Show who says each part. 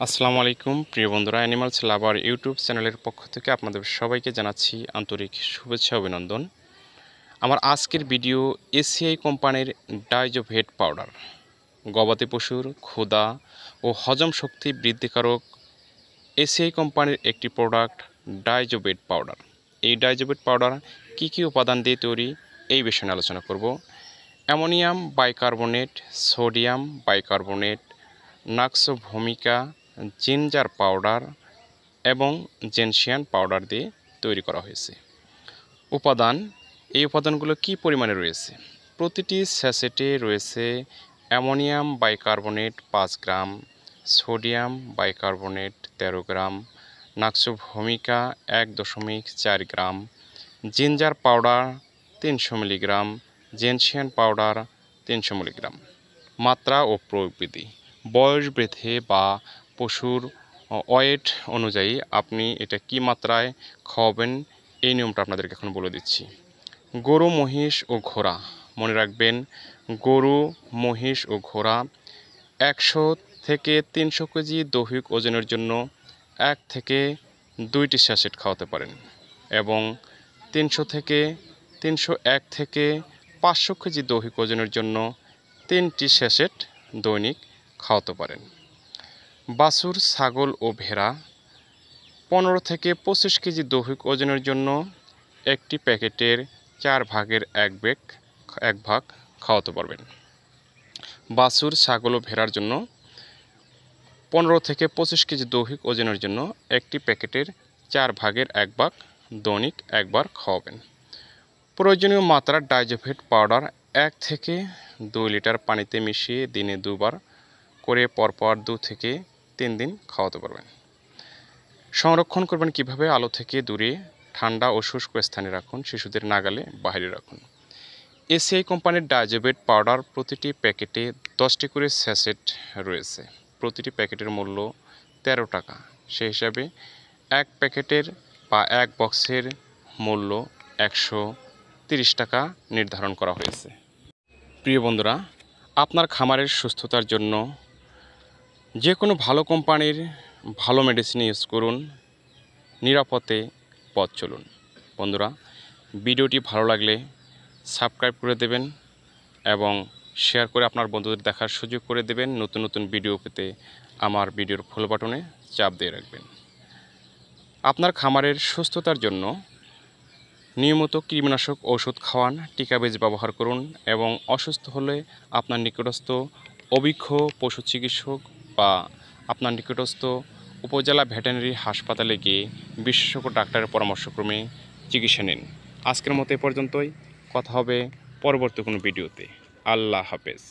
Speaker 1: আসসালামু আলাইকুম প্রিয় বন্ধুরা, অ্যানিমালস লাভার ইউটিউব চ্যানেলের পক্ষ থেকে আপনাদের সবাইকে জানাচ্ছি আন্তরিক শুভেচ্ছা অভিনন্দন। আমার আজকের ভিডিও এসিআই কোম্পানির ডাইজোভেট পাউডার, গবাদি পশুর ক্ষুধা ও হজম শক্তি বৃদ্ধিকারক এসিআই কোম্পানির একটি প্রোডাক্ট ডাইজোভেট পাউডার। এই ডাইজোভেট পাউডার কী কী উপাদান দিয়ে তৈরি, এই বিষয়ে নিয়ে আলোচনা করব। অ্যামোনিয়াম বাইকার্বনেট, সোডিয়াম বাইকার্বনেট, নাক্সো ভূমিকা, জিঞ্জার পাউডার এবং জেনশিয়ান পাউডার দিয়ে তৈরি করা হয়েছে। উপাদান, এই উপাদানগুলো কী পরিমাণে রয়েছে? প্রতিটি স্যাচেটে রয়েছে ammonium bicarbonate 5 gram, sodium bicarbonate 13 gram, নাক্সো ভূমিকা 1.4 গ্রাম, ginger powder 300 milligram, gentian powder 300 milligram. মাত্রা ও প্রয়োগবিধি, বয়স ভেদে বা পশুর ওয়েট অনুযায়ী আপনি এটা কি মাত্রায় খাওয়াবেন এই নিয়মটা আপনাদেরকে এখন বলে দিচ্ছি। গরু, মহিষ ও ঘোড়া, মনে রাখবেন গরু, মহিষ ও ঘোড়া 100 থেকে 300 কেজি দৈহিক ওজনের জন্য 1 থেকে 2টি স্যাচেট খাওয়াতে পারেন এবং 301 থেকে 500 কেজি দৈহিক ওজনের জন্য 3টি স্যাচেট দৈনিক খাওয়াতে পারেন। বাছুর, ছাগল ও ভেড়া 15 থেকে 25 কেজি দৈহিক ওজনের জন্য একটি প্যাকেটের 4 ভাগের 1 ভাগ খাওয়াতে পারবেন। বাছুর, ছাগল ও ভেড়ার জন্য 15 থেকে 25 কেজি দৈহিক ওজনের জন্য একটি প্যাকেটের 4 ভাগের 1 ভাগ দৈনিক একবার খাওয়াবেন। প্রয়োজনীয় মাত্রা, ডাইজোভেট পাউডার 1 থেকে 2 লিটার পানিতে মিশিয়ে দিনে 2 বার করে পরপর 2 থেকে 3 দিন খাওয়াতে পারবেন। সংরক্ষণ করবেন কিভাবে? আলো থেকে দূরে ঠান্ডা ও শুষ্ক স্থানে রাখুন, শিশুদের নাগালে বাইরে রাখুন। এসিআই কোম্পানির ডাইজোভেট পাউডার প্রতিটি প্যাকেটে 10টি করে স্যাচেট রয়েছে। প্রতিটি প্যাকেটের মূল্য 13 টাকা। সেই হিসাবে এক প্যাকেটের বা এক বক্সের মূল্য 130 টাকা নির্ধারণ করা হয়েছে। প্রিয় বন্ধুরা, আপনার খামারের সুস্থতার জন্য যে কোনো ভালো কোম্পানির ভালো মেডিসিন ইউজ করুন, নিরাপদে পথ চলুন। বন্ধুরা, ভিডিওটি ভালো লাগলে সাবস্ক্রাইব করে দেবেন এবং শেয়ার করে আপনার বন্ধুদের দেখার সুযোগ করে দেবেন। নতুন নতুন ভিডিও পেতে আমার ভিডিওর ফলো বাটনে চাপ দিয়ে রাখবেন। আপনার খামারের সুস্থতার জন্য নিয়মিত কীটনাশক ঔষধ খাওয়ান, টিকাবেজ ব্যবহার করুন এবং অসুস্থ হলে আপনার নিকটস্থ অভিজ্ঞ পশু চিকিৎসক বা আপনার নিকটস্থ উপজেলা ভেটেরিনারি হাসপাতালে গিয়ে বিশেষজ্ঞ ডাক্তারের পরামর্শক্রমে চিকিৎসা নিন। আজকের মতো এ পর্যন্তই। কথা হবে পরবর্তী কোনো ভিডিওতে। আল্লাহ হাফেজ।